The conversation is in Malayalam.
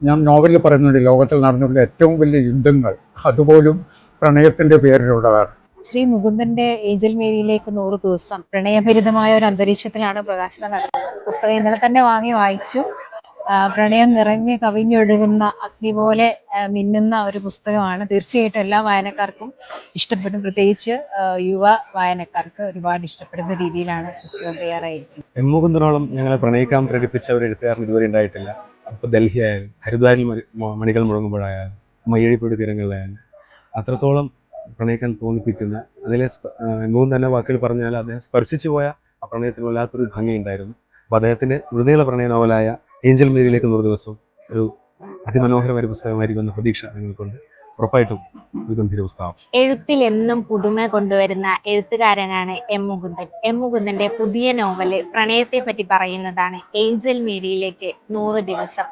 ഞാൻ നോവലിൽ പറയുന്നുണ്ട്, ലോകത്തിൽ നടന്നുള്ള ഏറ്റവും വലിയ യുദ്ധങ്ങൾ അതുപോലും പ്രണയത്തിൻ്റെ പേരിലുള്ളതാണ്. ശ്രീ മുകുന്ദന്റെ ഏഞ്ചൽ മേരിയിലേക്ക് 100 ദിവസം പ്രണയഭരിതമായ ഒരു അന്തരീക്ഷത്തിലാണ് പ്രകാശനം നടന്നത്. പുസ്തകം ഇന്നലെ തന്നെ വാങ്ങി വായിച്ചു. പ്രണയം നിറഞ്ഞ് കവിഞ്ഞൊഴുകുന്ന അഗ്നി പോലെ മിന്നുന്ന ഒരു പുസ്തകമാണ്. തീർച്ചയായിട്ടും എല്ലാ വായനക്കാർക്കും ഇഷ്ടപ്പെടും. പ്രത്യേകിച്ച് യുവ വായനക്കാർക്ക് ഒരുപാട് ഇഷ്ടപ്പെടുന്ന രീതിയിലാണ് പുസ്തകം തയ്യാറായിരിക്കുന്നത്. എം മുകുന്ദനോളം ഞങ്ങളെ പ്രണയിക്കാൻ പ്രേരിപ്പിച്ച ഒരു എഴുത്തുകാരൻ ഇതുവരെ ഉണ്ടായിട്ടില്ല. അപ്പോൾ ഡൽഹി ആയാലും ഹരിദ്വാരിൽ മണികൾ മുഴങ്ങുമ്പോഴായാലും മയ്യഴിപ്പുഴ തീരങ്ങളിലായാലും അത്രത്തോളം പ്രണയിക്കാൻ തോന്നിപ്പിക്കുന്ന അതിലെ മുകുന്ദൻ തന്നെ വാക്കുകൾ പറഞ്ഞാൽ അദ്ദേഹം സ്പർശിച്ചു പോയ ആ പ്രണയത്തിന് വല്ലാത്തൊരു ഭംഗിയുണ്ടായിരുന്നു. അപ്പോൾ അദ്ദേഹത്തിൻ്റെ മൃദുല പ്രണയ നോവലായ ഏഞ്ചൽ മേരിയിലേക്ക് 100 ദിവസം ഒരു അതിമനോഹരമായ പുസ്തകമായിരിക്കും എന്ന പ്രതീക്ഷ ഞങ്ങൾക്കുണ്ട്. ഉറപ്പായിട്ടും ഒരു ഗംഭീര പുസ്തകം. എഴുത്തിൽ എന്നും പുതുമ കൊണ്ടുവരുന്ന എഴുത്തുകാരനാണ് എം മുകുന്ദൻ. എം മുകുന്ദന്റെ പുതിയ നോവല് പ്രണയത്തെ പറ്റി പറയുന്നതാണ് ഏഞ്ചൽ മേരിയിലേക്ക് 100 ദിവസം.